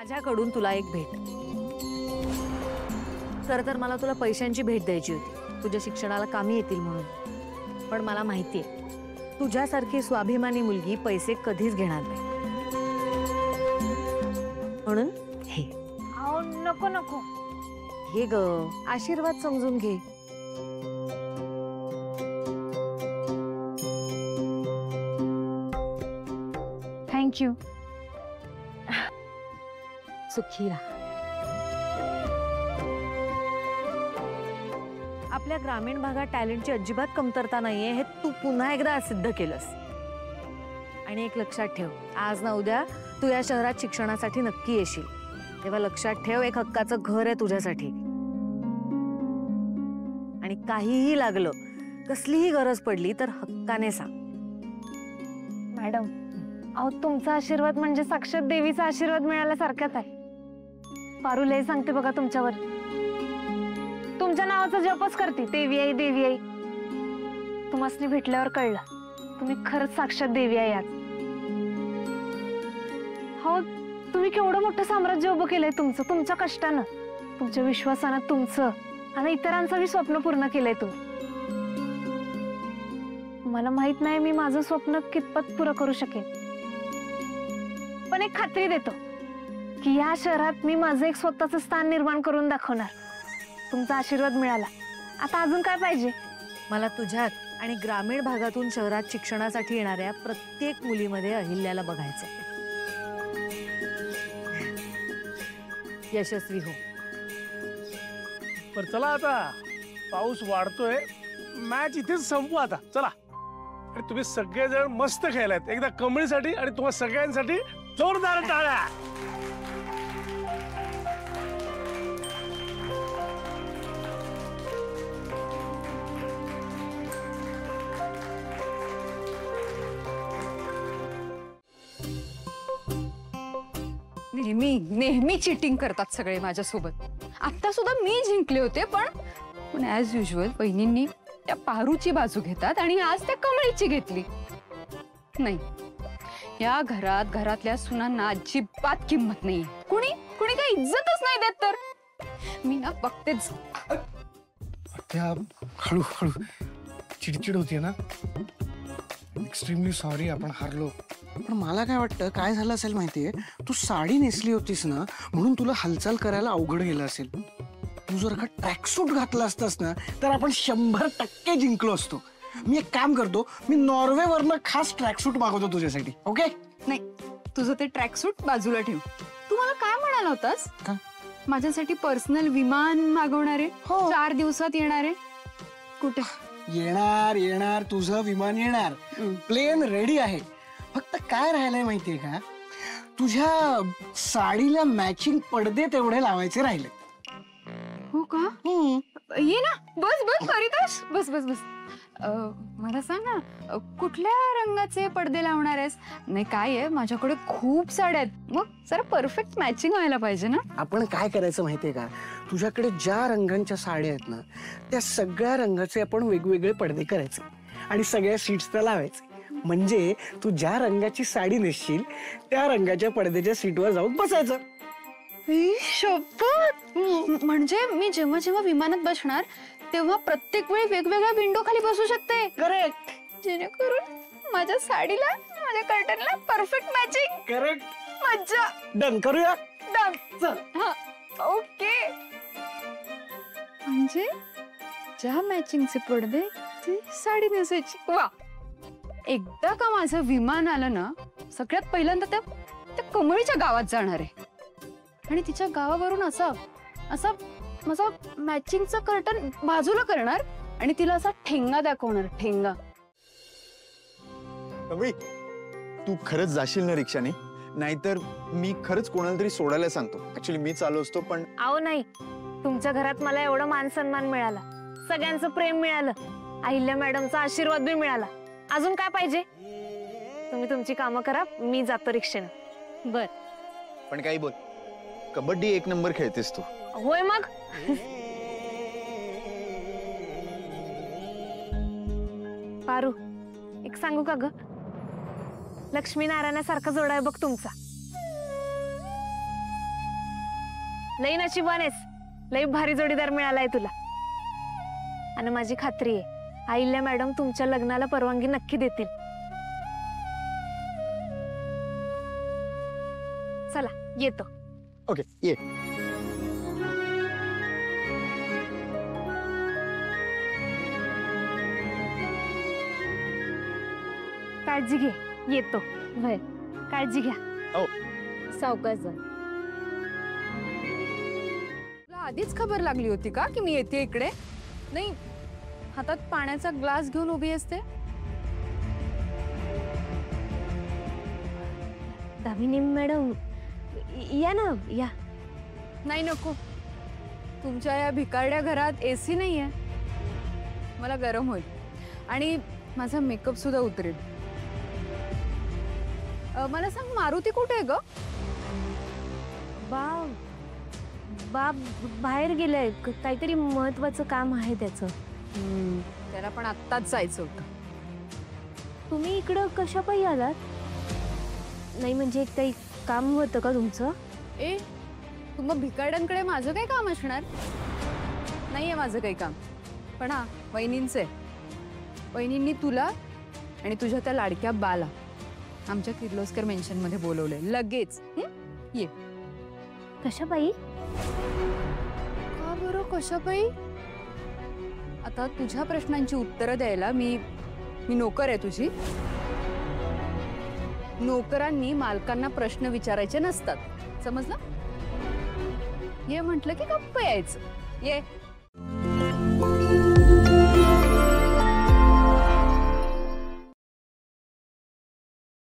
माझ्याकडून तुला एक भेट. खरं तर मला तुला पैशांची भेट द्यायची होती, तुझ्या शिक्षणाला कामी येतील म्हणून. पण मला माहितीये तुझ्यासारखी स्वाभिमानी मुलगी पैसे कधीच घेणार नाही. म्हणून हे. अहो नको नको. हे ग, आशीर्वाद समजून घे. थँक्यू. सुखी राहा. आपल्या ग्रामीण भागात टॅलेंटची अजिबात कमतरता नाहीये हे तू पुन्हा एकदा सिद्ध केलंस. आणि एक लक्षात ठेव, आज ना उद्या तू या शहरात शिक्षणासाठी नक्की येशील. तेव्हा लक्षात ठेव, एक हक्काचं घर आहे तुझ्यासाठी. आणि काहीही लागलं, कसलीही गरज पडली तर हक्काने सांग. मॅडम, अहो तुमचा आशीर्वाद म्हणजे साक्षात देवीचा आशीर्वाद मिळाल्यासारखाच आहे. पारू लय सांगते बघा तुमच्यावर. तुमच्या नावाचा जपच करते, देवी आई देवी आई. तुम्हासनी भेटल्यावर कळलं तुम्ही खरंच साक्षात देवी आहे. आज हो, तुम्ही केवढं मोठं साम्राज्य उभं केलंय तुमचं, तुमच्या कष्टानं, तुमच्या विश्वासानं, तुमचं आणि इतरांचं स्वप्न पूर्ण केलंय तुम्ही. मला माहित नाही मी माझं स्वप्न कितपत पुरं करू शकेन, पण एक खात्री देतो की या शहरात मी माझं एक स्वतःचं स्थान निर्माण करून दाखवणार. तुमचा आशीर्वाद मिळाला, आता अजून काय पाहिजे? मला तुझ्यात आणि ग्रामीण भागातून शहरात शिक्षणासाठी येणाऱ्या प्रत्येक मुलीमध्ये अहिल्याला बघायचं. यशस्वी हो. पर चला आता, पाऊस वाढतोय, मॅच इथेच संपू आता. चला. आणि तुम्ही सगळेजण मस्त खेळलात. एकदा कमळीसाठी आणि तुम्हा सगळ्यांसाठी जोरदार टाळ्या. नेहमी नेहमी चिटिंग करतात सगळे माझ्यासोबत. आता सुद्धा मी जिंकले होते, पण ॲज युजल वहिनींनी त्या पारूची बाजू घेतात आणि आज त्या कमळीची घेतली. नाही, या घरातल्या सुनांना अजिबात किंमत नाही. कुणी काही इज्जतच नाही देत. तर मी ना बघतेच. त्या हळूहळू चिडचिड होती ना. एक्स्ट्रीमली सॉरी, आपण हारलो. पण मला काय वाटतं, काय झालं असेल माहितीये, तू साडी नेसली होतीस ना, म्हणून तुला हालचाल करायला अवघड गेलं असेल. तू जर का ट्रॅकसूट घातला असतास ना, तर आपण 100% जिंकलो असतो. मी एक काम करतो, मी नॉर्वेवरनं खास ट्रॅकसूट मागवतो तुझ्यासाठी. ओके? नाही, तुझं ते ट्रॅकसूट बाजूला ठेव. तू मला काय म्हणाला होतास? का? माझ्यासाठी पर्सनल विमान मागवणारे, 4 दिवसात येणारे. कुठे? येणार तुझं विमान येणार. प्लेन रेडी आहे. फक्त काय राहिलंय माहितीये का, तुझ्या साडीला मॅचिंग पडदे तेवढे लावायचे राहिले. हो का? ये ना, बस परितोष, बस. मला सांग ना, कुठल्या रंगाचे पडदे लावणार आहेस? नाही, काय आहे, माझ्याकडे खूप साड्या आहेत, मग जरा परफेक्ट मॅचिंग व्हायला पाहिजे ना. आपण काय करायचं माहितीये का, तुझ्याकडे ज्या रंगांच्या साड्या आहेत ना, त्या सगळ्या रंगाचे आपण वेगवेगळे पडदे करायचे आणि सगळ्या सीट्सला लावायचे. म्हणजे तू ज्या रंगाची साडी नेसशील त्या रंगाच्या पडद्याच्या सीटवर जाऊन बसायचं. शपथ! म्हणजे मी जेव्हा जेव्हा विमानात बसणार तेव्हा प्रत्येक वेळी वेगवेगळ्या विंडो खाली बसू शकते. करेक्ट. जेणेकरून माझ्या साडीला, माझ्या कर्टनला परफेक्ट मॅचिंग. करेक्ट. मज्जा. डन करूया. डन. चल. हा, ओके. म्हणजे ज्या मॅचिंगचे पडदे ती साडी नेसायची. वा, एकदा का माझं विमान आलं ना, सगळ्यात पहिल्यांदा त्या कमळीच्या गावात जाणार आहे आणि तिच्या गावावरून असं माझा मॅचिंगचं कर्टन बाजूला करणार आणि तिला असा ठेंगा दाखवणार. ठेंगा. कमळी, तू खरंच जाशील ना रिक्षाने? नाहीतर मी खरंच कोणाला तरी सोडायला सांगतो. ऍक्च्युली मी चालू असतो, पण अहो नाही, तुमच्या घरात मला एवढं मान सन्मान मिळाला, सगळ्यांचं प्रेम मिळालं, अहिल्या मॅडमचा आशीर्वाद बी मिळाला. अजून काय पाहिजे? तुम्ही तुमची कामं करा, मी जातो रिक्षेनं. बर. पण काही बोल, कबड्डी 1 नंबर खेळतेस तू. होय मग. पारू, एक सांगू का ग, लक्ष्मीनारायणासारखा जोडा आहे बघ तुमचा. लई नशिबान आहेस, लई भारी जोडीदार मिळालाय तुला. आणि माझी खात्री आहे अहिल्या मॅडम तुमच्या लग्नाला परवानगी नक्की देतील. चला येतो. ओके ये. काळजी घे, येतो. होय, काळजी घ्या. हो. सावकाश जा. तुला आधीच खबर लागली होती का की मी येते इकडे? नाही, हातात पाण्याचा ग्लास घेऊन उभी असते. दामिनी मॅडम या ना, या. नाही नको, तुमच्या या भिकारड्या घरात एसी नाहीये. मला गरम होईल आणि माझा मेकअप सुद्धा उतरेल. मला सांग, मारुती कुठे आहे ग? बाहेर गेलाय, काहीतरी महत्वाचं काम आहे त्याचं. त्याला पण आत्ताच जायचं होतं. तुम्ही इकडं कशा पायी आलात? नाही म्हणजे काही काम होतं का तुमचं? ए, तुम्हा भिकारड्यांकडे माझं काय काम असणार? नाहीये माझं काही काम. पण हा, वहिनींचं आहे. वहिनींनी तुला आणि तुझ्या त्या लाडक्या बाला आमच्या किर्लोस्कर मेन्शन मध्ये बोलवलंय लगेच. ये. कशा पायी? का बरं कशा पायी? आता तुझ्या प्रश्नांची उत्तरं द्यायला मी नोकर आहे तुझी. नोकरांनी मालकांना प्रश्न विचारायचे नसतात, समजलं? ये म्हटलं की गप्प यायचं. ये.